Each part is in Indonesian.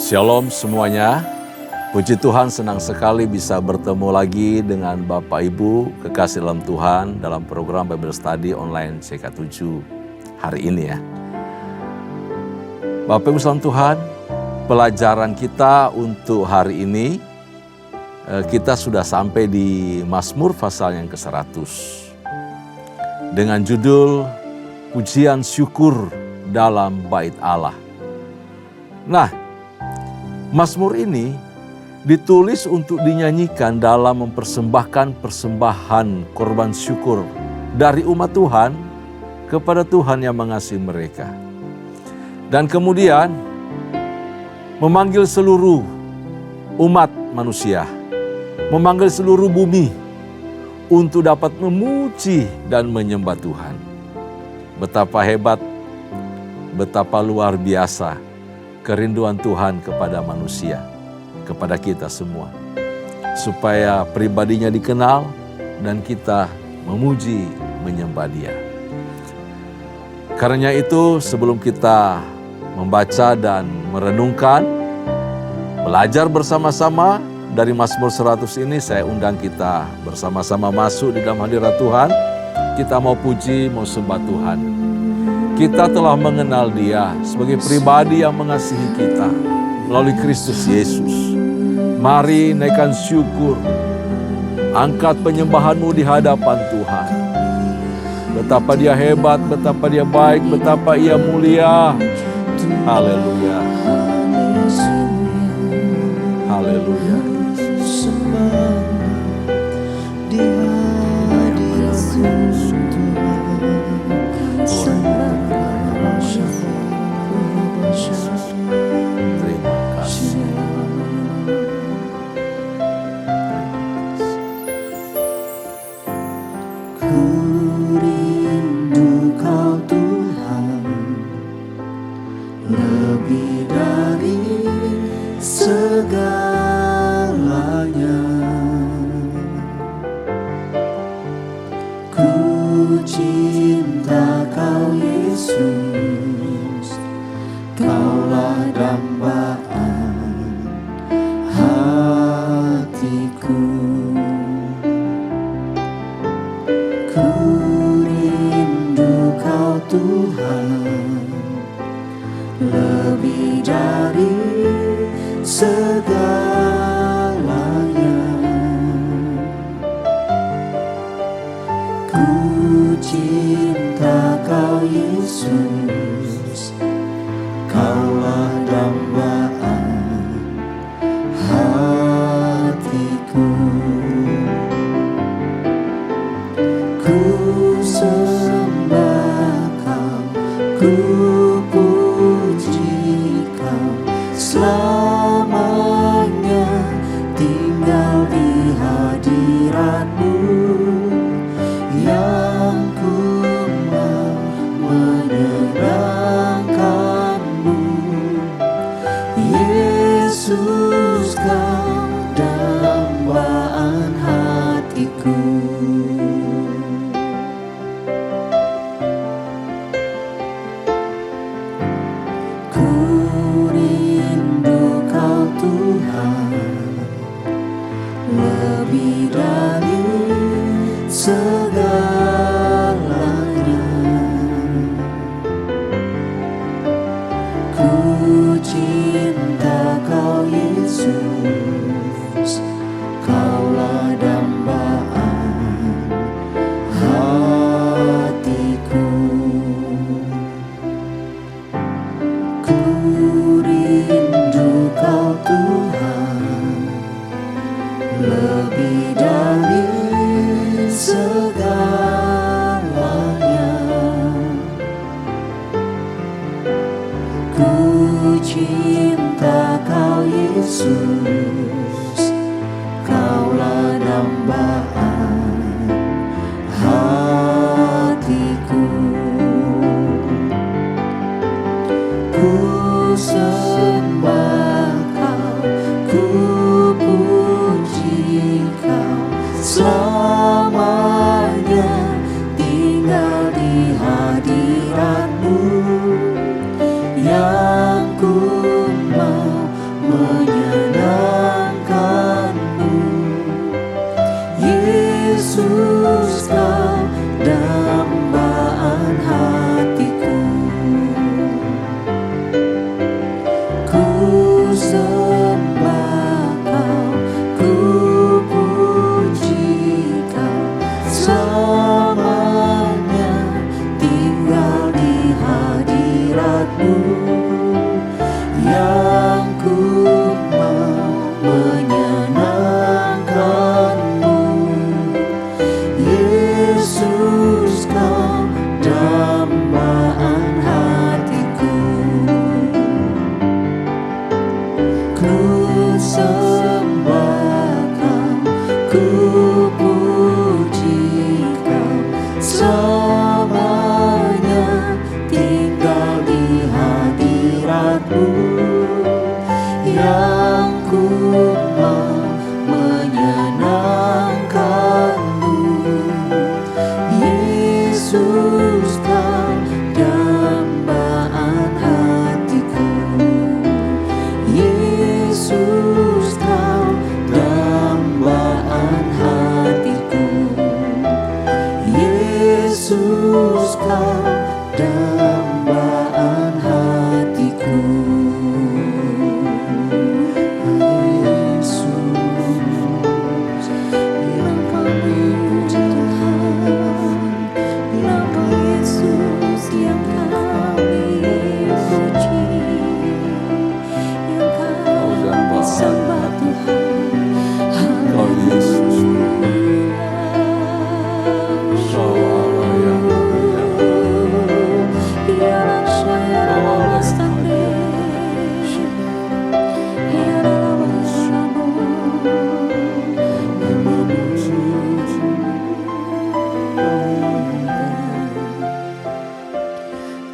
Shalom semuanya, puji Tuhan senang sekali bisa bertemu lagi dengan Bapak Ibu kekasih dalam Tuhan dalam program Bible Study online CK7 hari ini ya. Bapak Ibu dalam Tuhan, pelajaran kita untuk hari ini, kita sudah sampai di Mazmur pasal yang ke-100 dengan judul Pujian Syukur dalam Bait Allah. Nah, Mazmur ini ditulis untuk dinyanyikan dalam mempersembahkan persembahan korban syukur dari umat Tuhan kepada Tuhan yang mengasihi mereka. Dan kemudian memanggil seluruh umat manusia, memanggil seluruh bumi untuk dapat memuji dan menyembah Tuhan. Betapa hebat, betapa luar biasa kerinduan Tuhan kepada manusia, kepada kita semua. Supaya pribadinya dikenal dan kita memuji, menyembah Dia. Karena itu sebelum kita membaca dan merenungkan, belajar bersama-sama dari Mazmur 100 ini, saya undang kita bersama-sama masuk di dalam hadirat Tuhan. Kita mau puji, mau sembah Tuhan. Kita telah mengenal Dia sebagai pribadi yang mengasihi kita melalui Kristus Yesus. Mari naikkan syukur, angkat penyembahanmu di hadapan Tuhan. Betapa Dia hebat, betapa Dia baik, betapa Ia mulia. Haleluya. Haleluya. Yang ku mau sembah Kau, ku puji Kau, selamanya tinggal di hadirat-Mu, yang ku mau menyenangkan-Mu. Yesus, Kau dambaan hatiku, ku sembah Kau, ku puji Kau, selamanya tinggal di hadirat-Mu, yang ku mau menyenangkan-Mu. Yesus, Kau dambaan hatiku, Yesus, Kau dambaan hatiku, Yesus, Kau dambaan hatiku. Yesus, yang kami puji Tuhan, yang Kau Yesus yang kami puji, yang kami sembah Tuhan. Kau Yesus, Kau Allah yang mulia.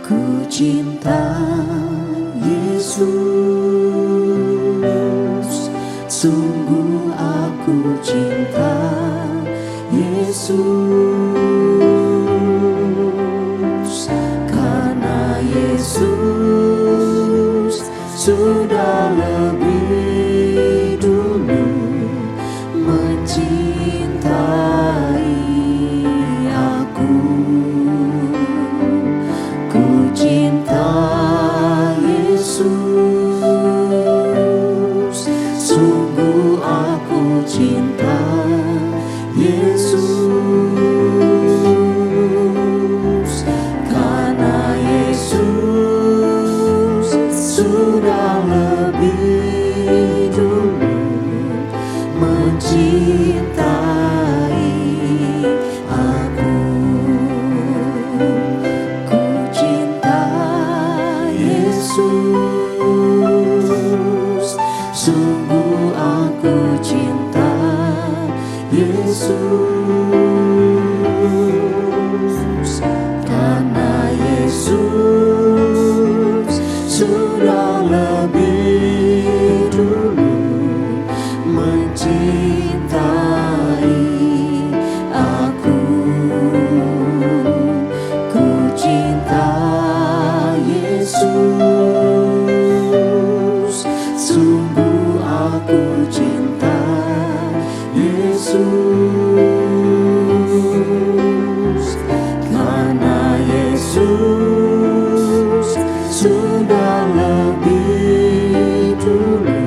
Ku cinta Yesus, sungguh aku cinta Yesus, karena Yesus sudah lebih dulu mencintai aku. Ku cinta Yesus, sungguh aku cinta Yesus, karena Yesus sudah lebih dulu mencintai aku. Ku cinta Yesus, sungguh aku cinta Yesus, karena Yesus sudah lebih dulu mencintai aku. Ku cinta Yesus, sungguh aku cinta Yesus, karena Yesus sudah lebih dulu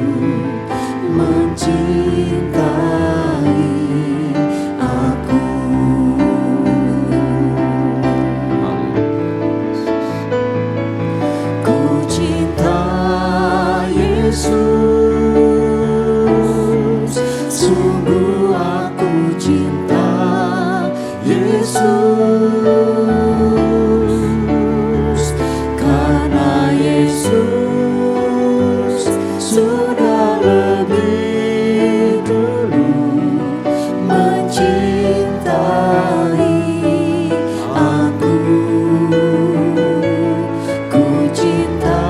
mencintai aku. Ku cinta Yesus, sungguh aku cinta Yesus, karena Yesus sudah lebih dulu mencintai aku. Ku cinta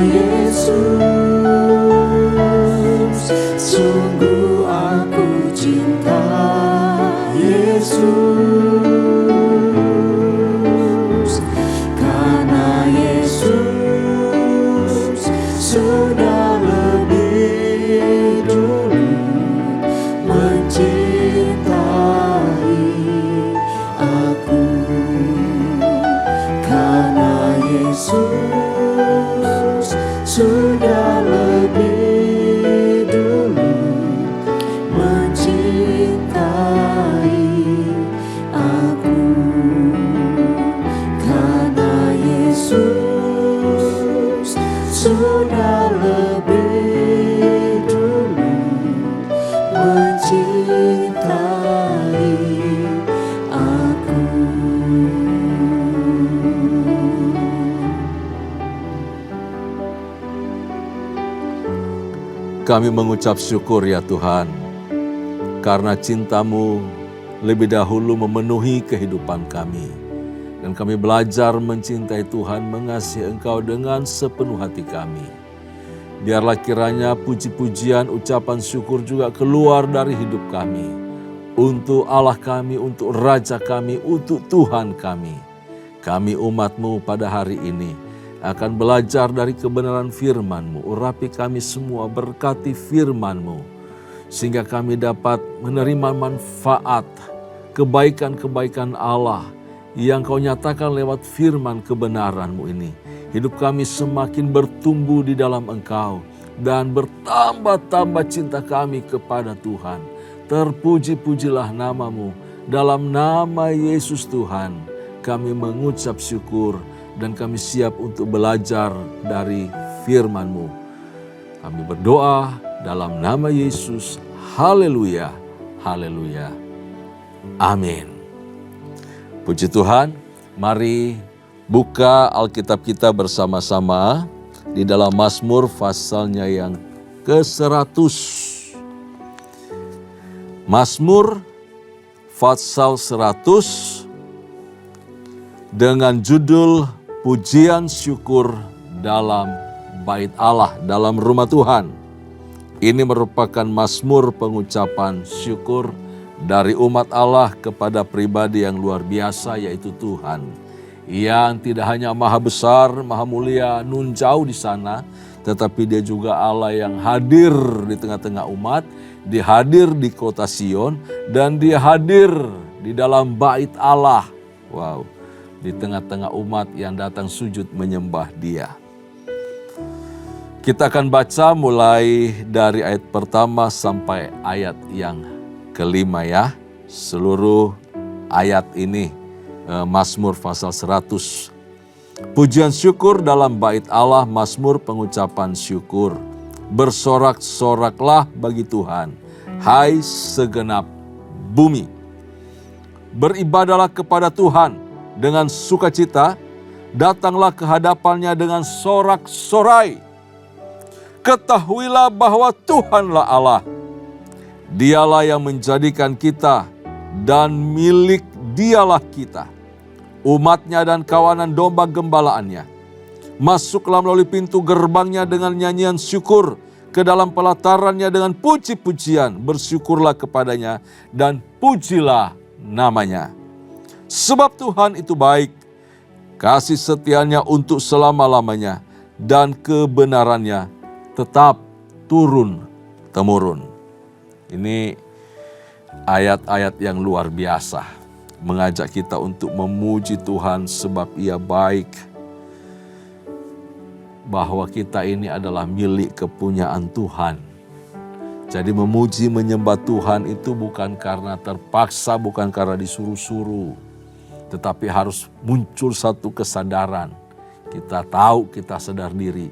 Yesus, sungguh aku cinta Yesus, karena Yesus sudah lebih dulu mencintai aku. Karena Yesus sudah lebih Kami mengucap syukur ya Tuhan, karena cinta-Mu lebih dahulu memenuhi kehidupan kami. Dan kami belajar mencintai Tuhan, mengasihi Engkau dengan sepenuh hati kami. Biarlah kiranya puji-pujian, ucapan syukur juga keluar dari hidup kami. Untuk Allah kami, untuk Raja kami, untuk Tuhan kami. Kami umat-Mu pada hari ini akan belajar dari kebenaran firman-Mu. Urapi kami semua, berkati firman-Mu, sehingga kami dapat menerima manfaat, kebaikan-kebaikan Allah yang Kau nyatakan lewat firman kebenaran-Mu ini. Hidup kami semakin bertumbuh di dalam Engkau dan bertambah-tambah cinta kami kepada Tuhan. Terpuji-pujilah nama-Mu. Dalam nama Yesus Tuhan, kami mengucap syukur dan kami siap untuk belajar dari firman-Mu. Kami berdoa dalam nama Yesus. Haleluya, haleluya. Amin. Puji Tuhan, mari buka Alkitab kita bersama-sama di dalam Mazmur pasalnya yang ke-100. Mazmur pasal 100 dengan judul Pujian Syukur dalam Bait Allah, dalam rumah Tuhan. Ini merupakan mazmur pengucapan syukur dari umat Allah kepada pribadi yang luar biasa, yaitu Tuhan. Yang tidak hanya maha besar, maha mulia, nun jauh di sana, tetapi Dia juga Allah yang hadir di tengah-tengah umat, Dia hadir di kota Sion, dan Dia hadir di dalam bait Allah. Wow, di tengah-tengah umat yang datang sujud menyembah Dia. Kita akan baca mulai dari ayat pertama sampai ayat yang kelima ya. Seluruh ayat ini Mazmur pasal 100. Pujian syukur dalam bait Allah, mazmur pengucapan syukur. Bersorak-soraklah bagi Tuhan, hai segenap bumi. Beribadahlah kepada Tuhan dengan sukacita, datanglah ke hadapannya dengan sorak-sorai. Ketahuilah bahwa Tuhanlah Allah. Dialah yang menjadikan kita dan milik Dialah kita, umatnya dan kawanan domba gembalaannya. Masuklah melalui pintu gerbangnya dengan nyanyian syukur, ke dalam pelatarannya dengan puji-pujian. Bersyukurlah kepadanya dan pujilah namanya. Sebab Tuhan itu baik, kasih setianya untuk selama-lamanya, dan kebenarannya tetap turun-temurun. Ini ayat-ayat yang luar biasa, mengajak kita untuk memuji Tuhan sebab Ia baik. Bahwa kita ini adalah milik kepunyaan Tuhan. Jadi memuji menyembah Tuhan itu bukan karena terpaksa, bukan karena disuruh-suruh. Tetapi harus muncul satu kesadaran. Kita tahu, kita sadar diri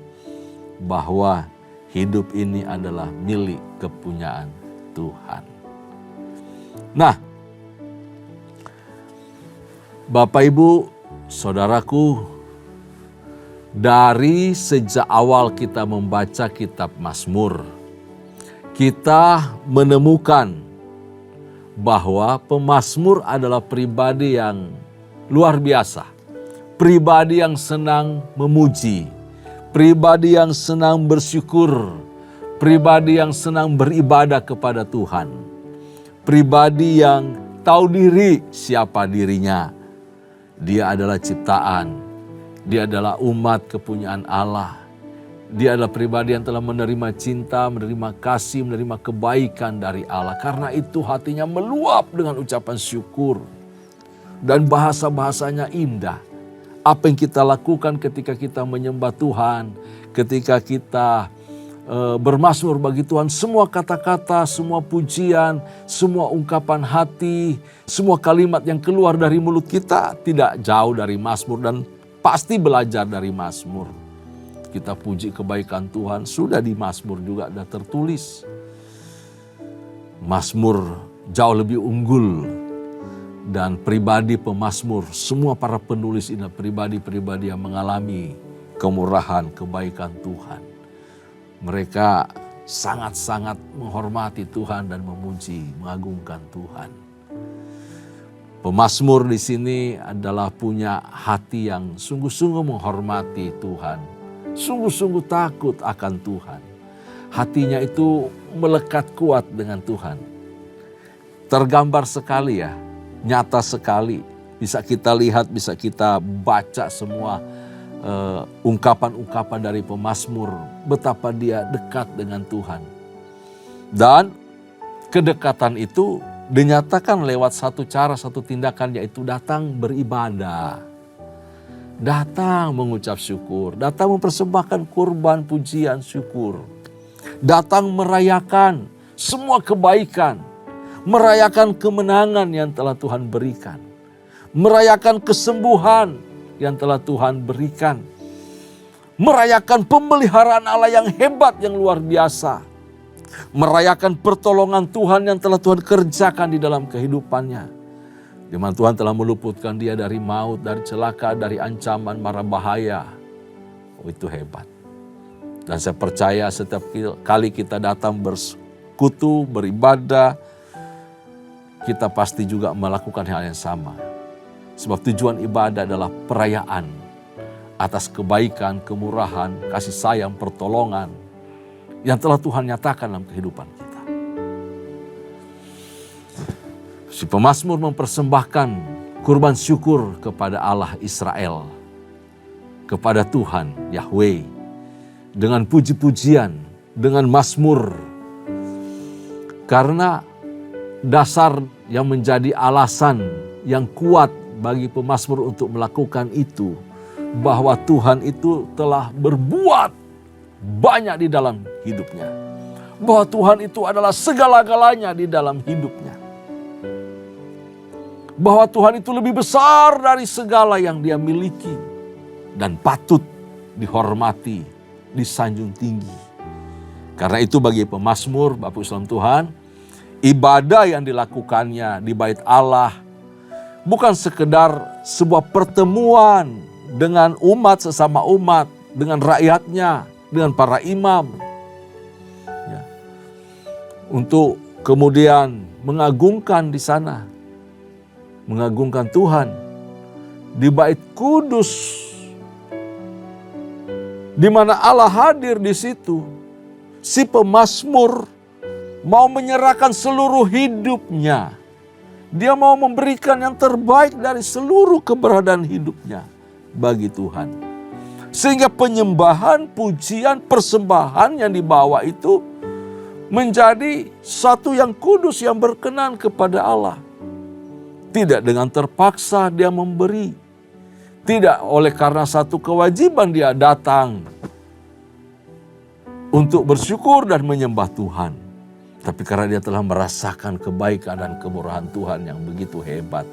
bahwa hidup ini adalah milik kepunyaan Tuhan. Nah, Bapak, Ibu, Saudaraku, dari sejak awal kita membaca kitab Mazmur, kita menemukan bahwa pemazmur adalah pribadi yang luar biasa. Pribadi yang senang memuji, pribadi yang senang bersyukur, pribadi yang senang beribadah kepada Tuhan. Pribadi yang tahu diri siapa dirinya. Dia adalah ciptaan, dia adalah umat kepunyaan Allah. Dia adalah pribadi yang telah menerima cinta, menerima kasih, menerima kebaikan dari Allah. Karena itu hatinya meluap dengan ucapan syukur. Dan bahasa-bahasanya indah. Apa yang kita lakukan ketika kita menyembah Tuhan, ketika kita bermazmur bagi Tuhan, semua kata-kata, semua pujian, semua ungkapan hati, semua kalimat yang keluar dari mulut kita tidak jauh dari mazmur dan pasti belajar dari mazmur. Kita puji kebaikan Tuhan, sudah di mazmur juga ada tertulis. Mazmur jauh lebih unggul dan pribadi pemazmur, semua para penulis ini pribadi-pribadi yang mengalami kemurahan, kebaikan Tuhan. Mereka sangat-sangat menghormati Tuhan dan memuji, mengagungkan Tuhan. Pemazmur di sini adalah punya hati yang sungguh-sungguh menghormati Tuhan, sungguh-sungguh takut akan Tuhan. Hatinya itu melekat kuat dengan Tuhan. Tergambar sekali ya, nyata sekali. Bisa kita lihat, bisa kita baca semua ungkapan-ungkapan dari pemazmur, betapa dia dekat dengan Tuhan. Dan kedekatan itu dinyatakan lewat satu cara, satu tindakan, yaitu datang beribadah. Datang mengucap syukur, datang mempersembahkan kurban pujian syukur. Datang merayakan semua kebaikan, merayakan kemenangan yang telah Tuhan berikan. Merayakan kesembuhan yang telah Tuhan berikan. Merayakan pemeliharaan Allah yang hebat, yang luar biasa. Merayakan pertolongan Tuhan yang telah Tuhan kerjakan di dalam kehidupannya. Di mana Tuhan telah meluputkan dia dari maut, dari celaka, dari ancaman mara bahaya. Oh, itu hebat. Dan saya percaya setiap kali kita datang bersekutu, beribadah, kita pasti juga melakukan hal yang sama. Sebab tujuan ibadah adalah perayaan atas kebaikan, kemurahan, kasih sayang, pertolongan yang telah Tuhan nyatakan dalam kehidupan kita. Si pemazmur mempersembahkan kurban syukur kepada Allah Israel, kepada Tuhan Yahweh, dengan puji-pujian, dengan mazmur. Karena dasar yang menjadi alasan yang kuat bagi pemazmur untuk melakukan itu, bahwa Tuhan itu telah berbuat banyak di dalam hidupnya. Bahwa Tuhan itu adalah segala-galanya di dalam hidupnya. Bahwa Tuhan itu lebih besar dari segala yang dia miliki. Dan patut dihormati, disanjung tinggi. Karena itu bagi pemazmur, Bapak Islam Tuhan, ibadah yang dilakukannya di bait Allah bukan sekedar sebuah pertemuan dengan umat sesama umat, dengan rakyatnya, dengan para imam. Ya. Untuk kemudian mengagungkan di sana, mengagungkan Tuhan di bait kudus, di mana Allah hadir di situ. Si pemazmur mau menyerahkan seluruh hidupnya. Dia mau memberikan yang terbaik dari seluruh keberadaan hidupnya bagi Tuhan. Sehingga penyembahan, pujian, persembahan yang dibawa itu menjadi satu yang kudus, yang berkenan kepada Allah. Tidak dengan terpaksa dia memberi. Tidak oleh karena satu kewajiban dia datang untuk bersyukur dan menyembah Tuhan. Tapi karena dia telah merasakan kebaikan dan kemurahan Tuhan yang begitu hebat.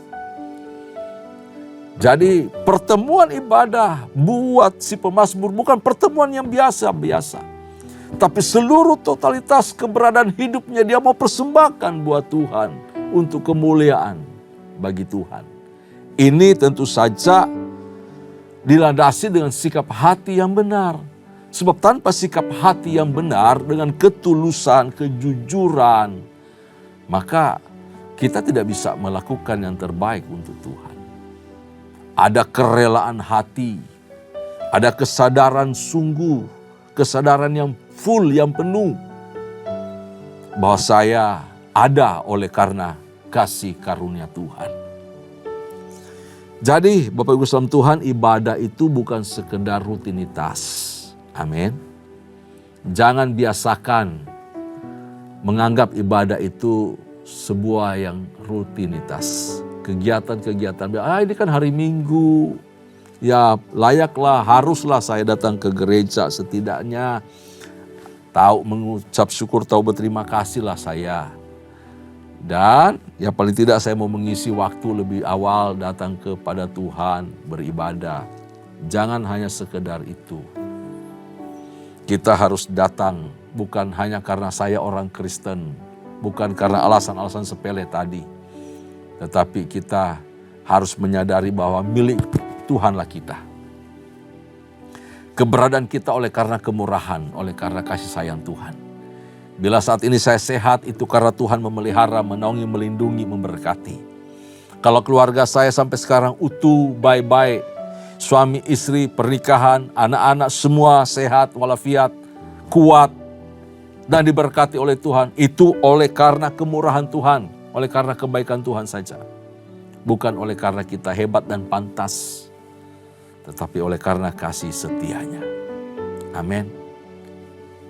Jadi pertemuan ibadah buat si pemazmur bukan pertemuan yang biasa-biasa. Tapi seluruh totalitas keberadaan hidupnya dia mau persembahkan buat Tuhan. Untuk kemuliaan bagi Tuhan. Ini tentu saja dilandasi dengan sikap hati yang benar. Sebab tanpa sikap hati yang benar, dengan ketulusan, kejujuran, maka kita tidak bisa melakukan yang terbaik untuk Tuhan. Ada kerelaan hati, ada kesadaran sungguh, kesadaran yang full, yang penuh, bahwa saya ada oleh karena kasih karunia Tuhan. Jadi Bapak Ibu saudara Tuhan, ibadah itu bukan sekedar rutinitas. Amin. Jangan biasakan menganggap ibadah itu sebuah yang rutinitas. Kegiatan-kegiatan, ini kan hari Minggu. Ya layaklah, haruslah saya datang ke gereja setidaknya. Tahu mengucap syukur, tahu berterima kasihlah saya. Dan ya paling tidak saya mau mengisi waktu lebih awal datang kepada Tuhan, beribadah. Jangan hanya sekedar itu. Kita harus datang bukan hanya karena saya orang Kristen, bukan karena alasan-alasan sepele tadi. Tetapi kita harus menyadari bahwa milik Tuhanlah kita. Keberadaan kita oleh karena kemurahan, oleh karena kasih sayang Tuhan. Bila saat ini saya sehat, itu karena Tuhan memelihara, menaungi, melindungi, memberkati. Kalau keluarga saya sampai sekarang utuh, baik-baik, suami, istri, pernikahan, anak-anak semua sehat, walafiat, kuat, dan diberkati oleh Tuhan, itu oleh karena kemurahan Tuhan, oleh karena kebaikan Tuhan saja. Bukan oleh karena kita hebat dan pantas, tetapi oleh karena kasih setianya. Amin.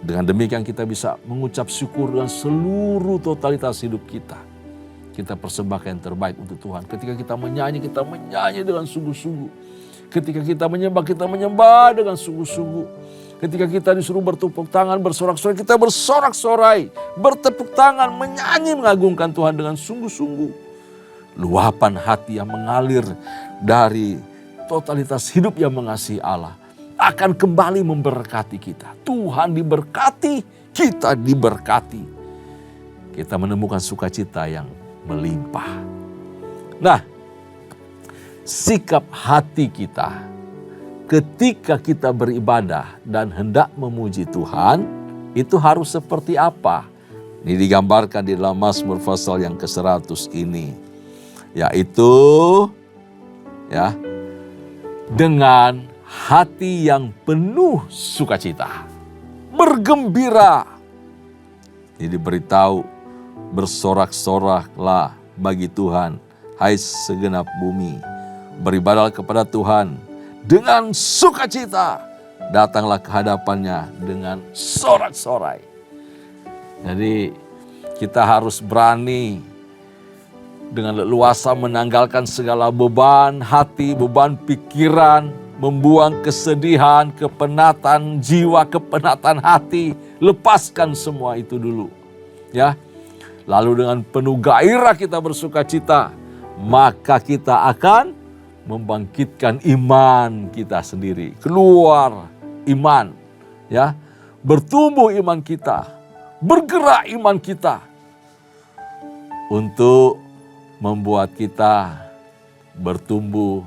Dengan demikian kita bisa mengucap syukur dengan seluruh totalitas hidup kita. Kita persembahkan yang terbaik untuk Tuhan. Ketika kita menyanyi dengan sungguh-sungguh. Ketika kita menyembah dengan sungguh-sungguh. Ketika kita disuruh bertepuk tangan, bersorak-sorai, kita bersorak-sorai. Bertepuk tangan, menyanyi, mengagungkan Tuhan dengan sungguh-sungguh. Luapan hati yang mengalir dari totalitas hidup yang mengasihi Allah akan kembali memberkati kita. Tuhan diberkati, kita diberkati. Kita menemukan sukacita yang melimpah. Nah, sikap hati kita ketika kita beribadah dan hendak memuji Tuhan, itu harus seperti apa? Ini digambarkan di dalam Mazmur pasal yang ke-100 ini. Yaitu dengan hati yang penuh sukacita, bergembira. Ini diberitahu, bersorak-soraklah bagi Tuhan, hai segenap bumi. Beribadahlah kepada Tuhan dengan sukacita. Datanglah ke hadapannya dengan sorak-sorai. Jadi kita harus berani dengan leluasa menanggalkan segala beban hati, beban pikiran, membuang kesedihan, kepenatan jiwa, kepenatan hati. Lepaskan semua itu dulu. Ya. Lalu dengan penuh gairah kita bersukacita, maka kita akan membangkitkan iman kita sendiri. Keluar iman, ya. Bertumbuh iman kita, bergerak iman kita untuk membuat kita bertumbuh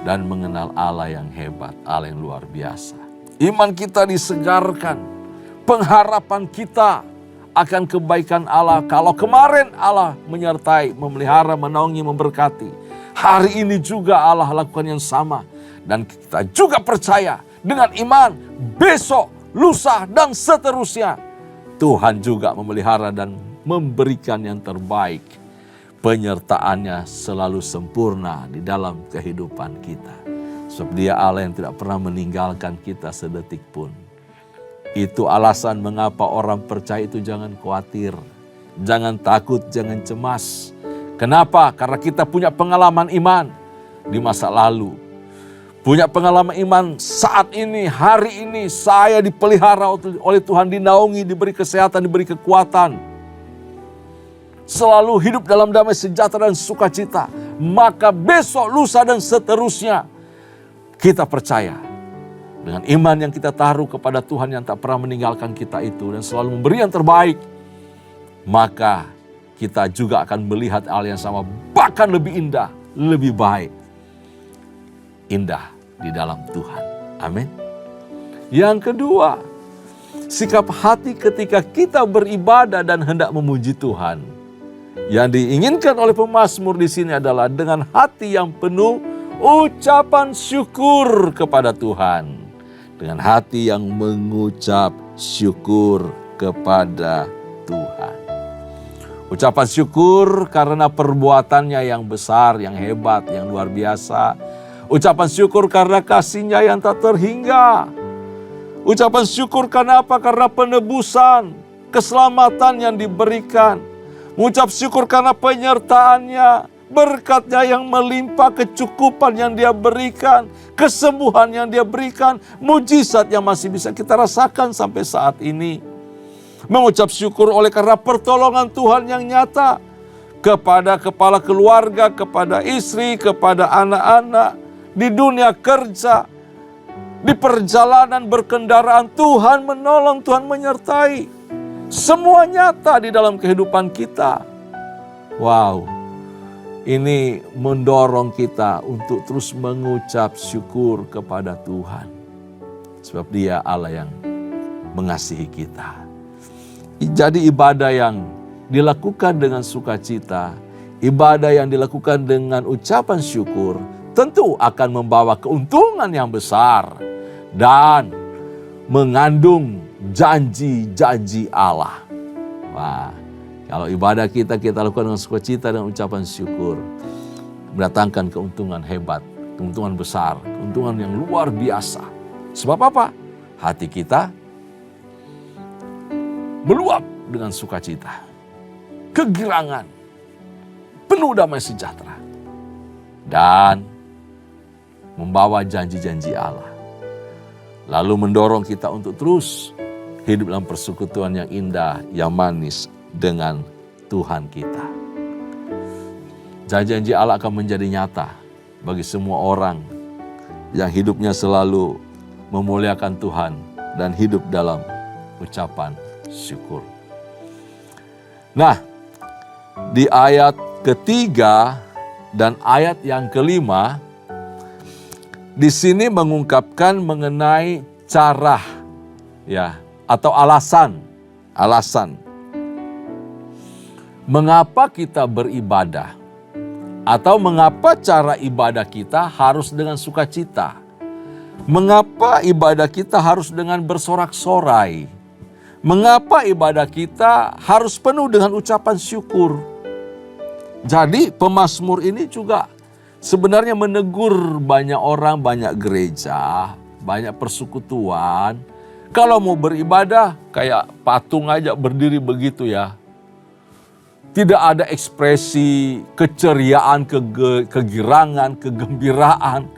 dan mengenal Allah yang hebat, Allah yang luar biasa. Iman kita disegarkan, pengharapan kita akan kebaikan Allah. Kalau kemarin Allah menyertai, memelihara, menaungi, memberkati, hari ini juga Allah lakukan yang sama. Dan kita juga percaya dengan iman, besok, lusa, dan seterusnya, Tuhan juga memelihara dan memberikan yang terbaik. Penyertaannya selalu sempurna di dalam kehidupan kita. Sebab Dia Allah yang tidak pernah meninggalkan kita sedetik pun. Itu alasan mengapa orang percaya itu jangan khawatir, jangan takut, jangan cemas. Kenapa? Karena kita punya pengalaman iman di masa lalu. Punya pengalaman iman saat ini, hari ini saya dipelihara oleh Tuhan, dinaungi, diberi kesehatan, diberi kekuatan. Selalu hidup dalam damai sejahtera dan sukacita. Maka besok, lusa, dan seterusnya kita percaya dengan iman yang kita taruh kepada Tuhan yang tak pernah meninggalkan kita itu dan selalu memberi yang terbaik. Maka kita juga akan melihat hal yang sama, bahkan lebih indah, lebih baik. Indah di dalam Tuhan. Amin. Yang kedua, sikap hati ketika kita beribadah dan hendak memuji Tuhan. Yang diinginkan oleh pemazmur di sini adalah dengan hati yang penuh ucapan syukur kepada Tuhan. Dengan hati yang mengucap syukur kepada Tuhan. Ucapan syukur karena perbuatannya yang besar, yang hebat, yang luar biasa. Ucapan syukur karena kasih-Nya yang tak terhingga. Ucapan syukur karena apa? Karena penebusan, keselamatan yang diberikan. Mengucap syukur karena penyertaannya, berkat-Nya yang melimpah, kecukupan yang Dia berikan, kesembuhan yang Dia berikan, mujizat yang masih bisa kita rasakan sampai saat ini. Mengucap syukur oleh karena pertolongan Tuhan yang nyata kepada kepala keluarga, kepada istri, kepada anak-anak, di dunia kerja, di perjalanan berkendaraan. Tuhan menolong, Tuhan menyertai. Semua nyata di dalam kehidupan kita. Wow, ini mendorong kita untuk terus mengucap syukur kepada Tuhan. Sebab Dia Allah yang mengasihi kita. Jadi ibadah yang dilakukan dengan sukacita, ibadah yang dilakukan dengan ucapan syukur, tentu akan membawa keuntungan yang besar dan mengandung janji-janji Allah. Wah, kalau ibadah kita lakukan dengan sukacita dan ucapan syukur, mendatangkan keuntungan hebat, keuntungan besar, keuntungan yang luar biasa. Sebab apa? Hati kita meluap dengan sukacita, kegirangan, penuh damai sejahtera, dan membawa janji-janji Allah. Lalu mendorong kita untuk terus hidup dalam persekutuan yang indah, yang manis dengan Tuhan kita. Janji-janji Allah akan menjadi nyata bagi semua orang yang hidupnya selalu memuliakan Tuhan dan hidup dalam ucapan syukur. Nah, di ayat ketiga dan ayat yang kelima, di sini mengungkapkan mengenai cara atau alasan mengapa kita beribadah atau mengapa cara ibadah kita harus dengan sukacita. Mengapa ibadah kita harus dengan bersorak-sorai? Mengapa ibadah kita harus penuh dengan ucapan syukur? Jadi pemazmur ini juga sebenarnya menegur banyak orang, banyak gereja, banyak persekutuan. Kalau mau beribadah kayak patung aja berdiri begitu ya. Tidak ada ekspresi keceriaan, kegirangan, kegembiraan.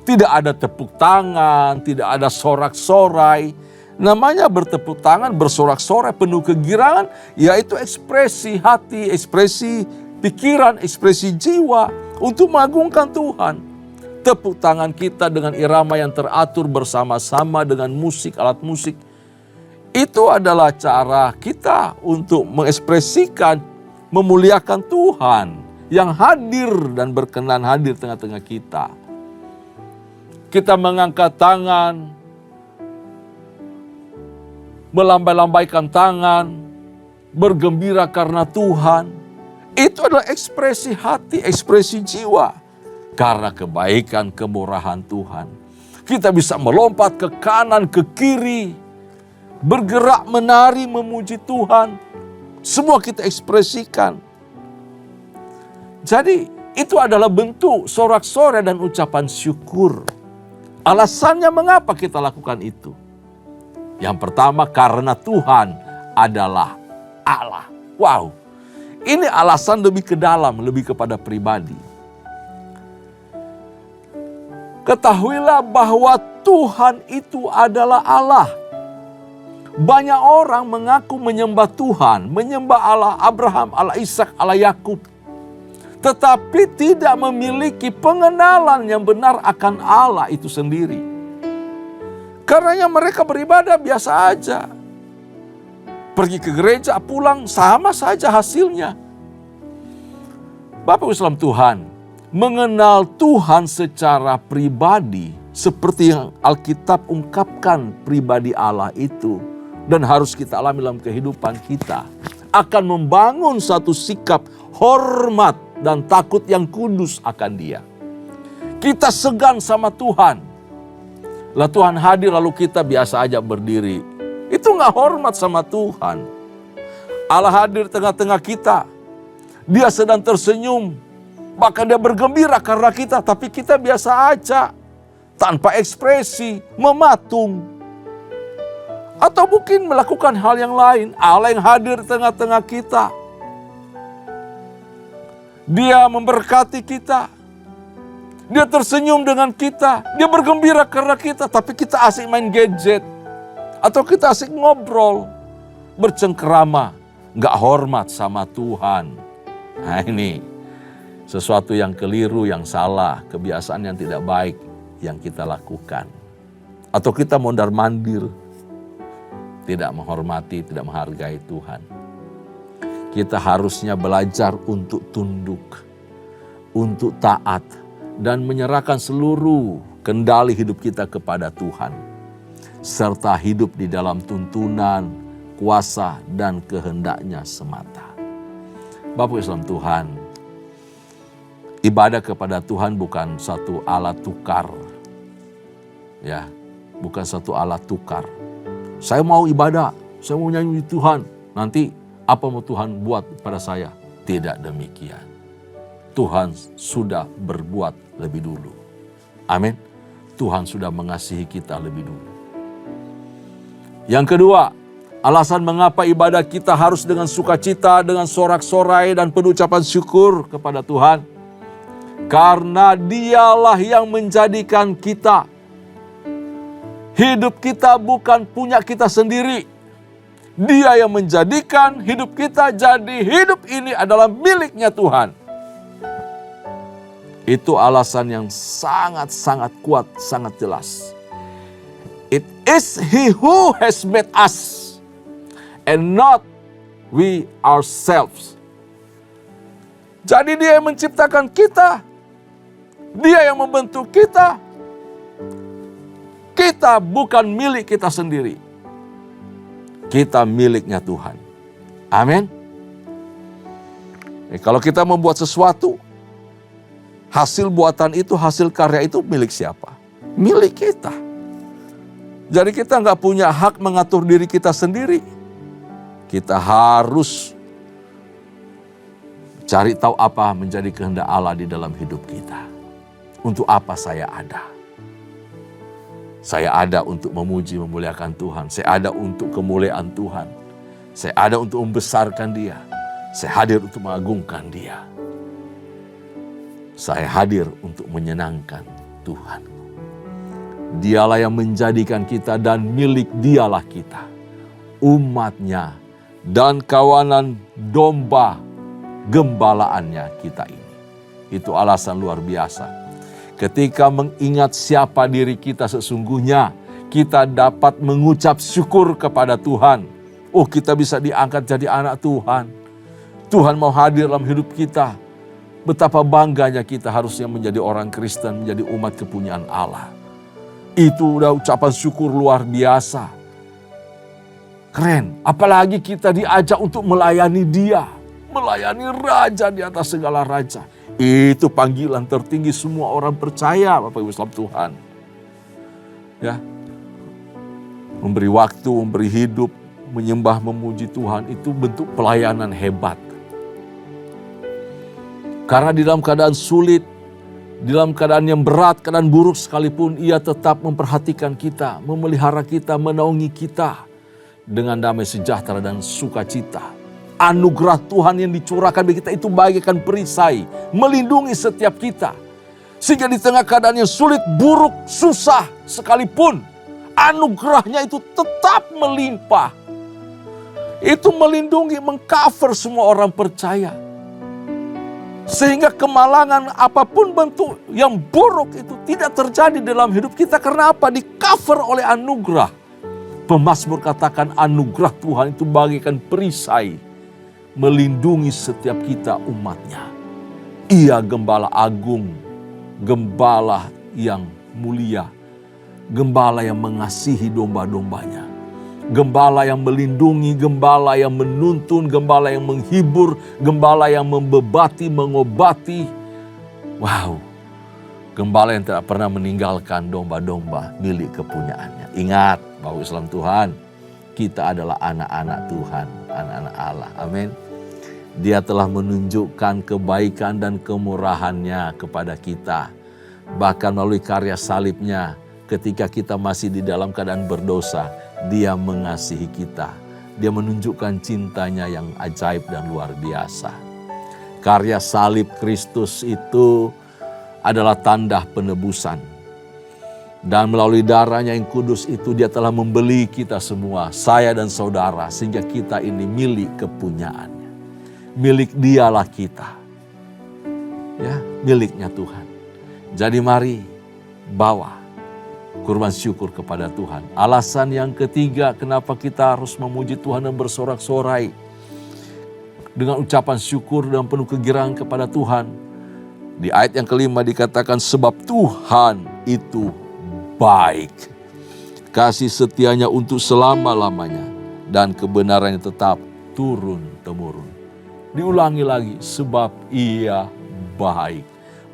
Tidak ada tepuk tangan, tidak ada sorak-sorai. Namanya bertepuk tangan, bersorak-sorai, penuh kegirangan, yaitu ekspresi hati, ekspresi pikiran, ekspresi jiwa untuk mengagungkan Tuhan. Tepuk tangan kita dengan irama yang teratur bersama-sama dengan musik, alat musik. Itu adalah cara kita untuk mengekspresikan, memuliakan Tuhan yang hadir dan berkenan hadir tengah-tengah kita. Kita mengangkat tangan, melambai-lambaikan tangan, bergembira karena Tuhan. Itu adalah ekspresi hati, ekspresi jiwa. Karena kebaikan, kemurahan Tuhan. Kita bisa melompat ke kanan, ke kiri. Bergerak, menari, memuji Tuhan. Semua kita ekspresikan. Jadi itu adalah bentuk sorak-sorai dan ucapan syukur. Alasannya mengapa kita lakukan itu? Yang pertama karena Tuhan adalah Allah. Wow, ini alasan lebih ke dalam, lebih kepada pribadi. Ketahuilah bahwa Tuhan itu adalah Allah. Banyak orang mengaku menyembah Tuhan, menyembah Allah Abraham, Allah Ishak, Allah Yakub. Tetapi tidak memiliki pengenalan yang benar akan Allah itu sendiri. Karenanya mereka beribadah biasa aja. Pergi ke gereja, pulang, sama saja hasilnya. Bapak Islam Tuhan, mengenal Tuhan secara pribadi, seperti yang Alkitab ungkapkan pribadi Allah itu, dan harus kita alami dalam kehidupan kita, akan membangun satu sikap hormat dan takut yang kudus akan Dia. Kita segan sama Tuhan. Lah Tuhan hadir lalu kita biasa aja berdiri. Itu gak hormat sama Tuhan. Allah hadir tengah-tengah kita. Dia sedang tersenyum. Bahkan Dia bergembira karena kita. Tapi kita biasa aja. Tanpa ekspresi, mematung. Atau mungkin melakukan hal yang lain. Allah yang hadir tengah-tengah kita. Dia memberkati kita. Dia tersenyum dengan kita. Dia bergembira karena kita. Tapi kita asik main gadget. Atau kita asik ngobrol. Bercengkerama. Gak hormat sama Tuhan. Nah ini. Sesuatu yang keliru, yang salah. Kebiasaan yang tidak baik. Yang kita lakukan. Atau kita mondar-mandir. Tidak menghormati, tidak menghargai Tuhan. Kita harusnya belajar untuk tunduk, untuk taat, dan menyerahkan seluruh kendali hidup kita kepada Tuhan. Serta hidup di dalam tuntunan, kuasa dan kehendaknya semata. Bapak Islam Tuhan, ibadah kepada Tuhan bukan satu alat tukar. Ya, bukan satu alat tukar. Saya mau ibadah, saya mau nyanyi Tuhan. Nanti apa mau Tuhan buat pada saya? Tidak demikian. Tuhan sudah berbuat lebih dulu. Amin. Tuhan sudah mengasihi kita lebih dulu. Yang kedua, alasan mengapa ibadah kita harus dengan sukacita, dengan sorak-sorai dan penuh ucapan syukur kepada Tuhan. Karena Dialah yang menjadikan kita. Hidup kita bukan punya kita sendiri. Dia yang menjadikan hidup kita, jadi hidup ini adalah miliknya Tuhan. Itu alasan yang sangat-sangat kuat, sangat jelas. It is He who has made us, and not we ourselves. Jadi Dia yang menciptakan kita, Dia yang membentuk kita. Kita bukan milik kita sendiri. Kita miliknya Tuhan. Amin. Kalau kita membuat sesuatu, hasil buatan itu, hasil karya itu milik siapa? Milik kita. Jadi kita nggak punya hak mengatur diri kita sendiri. Kita harus cari tahu apa menjadi kehendak Allah di dalam hidup kita. Untuk apa saya ada? Saya ada untuk memuji, memuliakan Tuhan. Saya ada untuk kemuliaan Tuhan. Saya ada untuk membesarkan Dia. Saya hadir untuk mengagungkan Dia. Saya hadir untuk menyenangkan Tuhan. Dialah yang menjadikan kita dan milik Dialah kita. Umatnya dan kawanan domba gembalaannya kita ini. Itu alasan luar biasa. Ketika mengingat siapa diri kita sesungguhnya, kita dapat mengucap syukur kepada Tuhan. Oh, kita bisa diangkat jadi anak Tuhan. Tuhan mau hadir dalam hidup kita. Betapa bangganya kita harusnya menjadi orang Kristen, menjadi umat kepunyaan Allah. Itu udah ucapan syukur luar biasa. Keren, apalagi kita diajak untuk melayani Dia. Melayani Raja di atas segala raja. Itu panggilan tertinggi semua orang percaya, Bapak Ibu Islam Tuhan. Ya, memberi waktu, memberi hidup, menyembah, memuji Tuhan, itu bentuk pelayanan hebat. Karena di dalam keadaan sulit, di dalam keadaan yang berat, keadaan buruk sekalipun, Ia tetap memperhatikan kita, memelihara kita, menaungi kita dengan damai sejahtera dan sukacita. Anugerah Tuhan yang dicurahkan bagi kita itu bagaikan perisai, melindungi setiap kita. Sehingga di tengah keadaan yang sulit, buruk, susah sekalipun, anugerahnya itu tetap melimpah. Itu melindungi, mengcover semua orang percaya. Sehingga kemalangan apapun bentuk yang buruk itu tidak terjadi dalam hidup kita. Karena apa? Di-cover oleh anugerah. Pemazmur katakan anugerah Tuhan itu bagaikan perisai, melindungi setiap kita umatnya. Ia gembala agung, gembala yang mulia, gembala yang mengasihi domba-dombanya, gembala yang melindungi, gembala yang menuntun, gembala yang menghibur, gembala yang membebati, mengobati. Wow, gembala yang tidak pernah meninggalkan domba-domba milik kepunyaannya. Ingat, Bapak Islam Tuhan, kita adalah anak-anak Tuhan, anak-anak Allah. Amin. Dia telah menunjukkan kebaikan dan kemurahannya kepada kita. Bahkan melalui karya salibnya, ketika kita masih di dalam keadaan berdosa, Dia mengasihi kita. Dia menunjukkan cintanya yang ajaib dan luar biasa. Karya salib Kristus itu adalah tanda penebusan. Dan melalui darahnya yang kudus itu Dia telah membeli kita semua, saya dan saudara, sehingga kita ini milik kepunyaannya. Milik Dialah kita. Ya, miliknya Tuhan. Jadi mari bawa kurban syukur kepada Tuhan. Alasan yang ketiga kenapa kita harus memuji Tuhan dan bersorak-sorai dengan ucapan syukur dan penuh kegirangan kepada Tuhan. Di ayat yang kelima dikatakan sebab Tuhan itu baik. Kasih setianya untuk selama-lamanya dan kebenarannya tetap turun-temurun. Diulangi lagi, sebab Ia baik.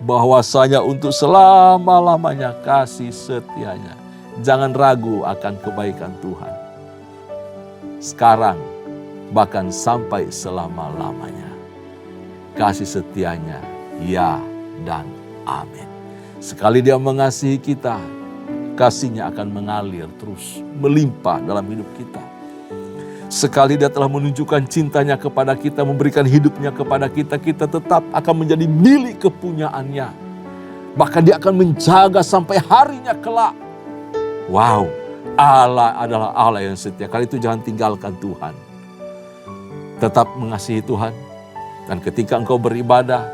Bahwasanya untuk selama-lamanya kasih setianya. Jangan ragu akan kebaikan Tuhan. Sekarang, bahkan sampai selama-lamanya. Kasih setianya, ya dan amin. Sekali Dia mengasihi kita, kasih-Nya akan mengalir terus, melimpah dalam hidup kita. Sekali Dia telah menunjukkan cintanya kepada kita, memberikan hidupnya kepada kita, kita tetap akan menjadi milik kepunyaannya. Bahkan Dia akan menjaga sampai harinya kelak. Wow, Allah adalah Allah yang setia. Kali itu jangan tinggalkan Tuhan. Tetap mengasihi Tuhan. Dan ketika engkau beribadah,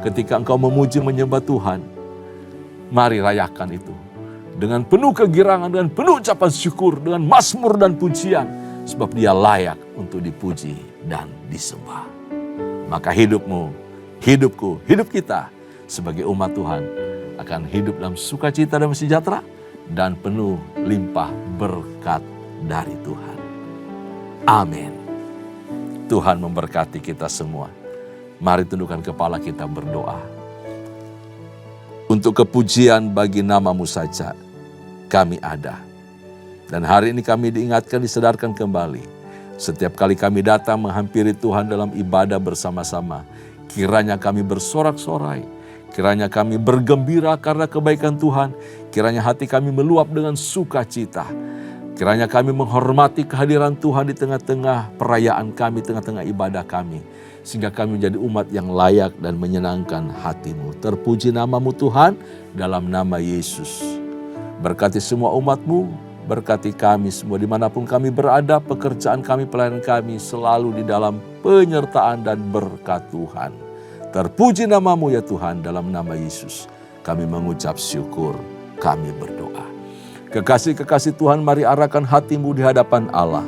ketika engkau memuji menyembah Tuhan, mari rayakan itu. Dengan penuh kegirangan, dengan penuh ucapan syukur, dengan mazmur dan pujian. Sebab Dia layak untuk dipuji dan disembah. Maka hidupmu, hidupku, hidup kita sebagai umat Tuhan akan hidup dalam sukacita dan sejahtera dan penuh limpah berkat dari Tuhan. Amin. Tuhan memberkati kita semua. Mari tundukkan kepala kita berdoa. Untuk kepujian bagi nama-Mu saja kami ada. Dan hari ini kami diingatkan, disadarkan kembali. Setiap kali kami datang menghampiri Tuhan dalam ibadah bersama-sama, kiranya kami bersorak-sorai, kiranya kami bergembira karena kebaikan Tuhan, kiranya hati kami meluap dengan sukacita, kiranya kami menghormati kehadiran Tuhan di tengah-tengah perayaan kami, tengah-tengah ibadah kami, sehingga kami menjadi umat yang layak dan menyenangkan hati-Mu. Terpuji nama-Mu Tuhan, dalam nama Yesus. Berkati semua umat-Mu, berkati kami semua dimanapun kami berada, pekerjaan kami, pelayanan kami selalu di dalam penyertaan dan berkat Tuhan. Terpuji nama-Mu ya Tuhan, dalam nama Yesus. Kami mengucap syukur, kami berdoa. Kekasih-kekasih Tuhan, mari arahkan hatimu di hadapan Allah.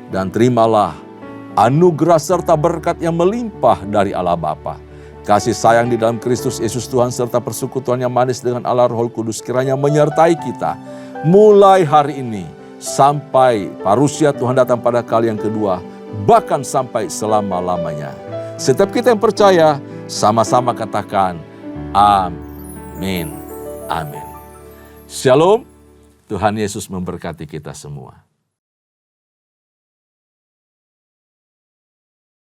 Dan terimalah anugerah serta berkat yang melimpah dari Allah Bapa. Kasih sayang di dalam Kristus Yesus Tuhan serta persekutuan yang manis dengan Allah Roh Kudus kiranya menyertai kita. Mulai hari ini sampai parusia Tuhan datang pada kali yang kedua, bahkan sampai selama-lamanya. Setiap kita yang percaya, sama-sama katakan, amin, amin. Shalom, Tuhan Yesus memberkati kita semua.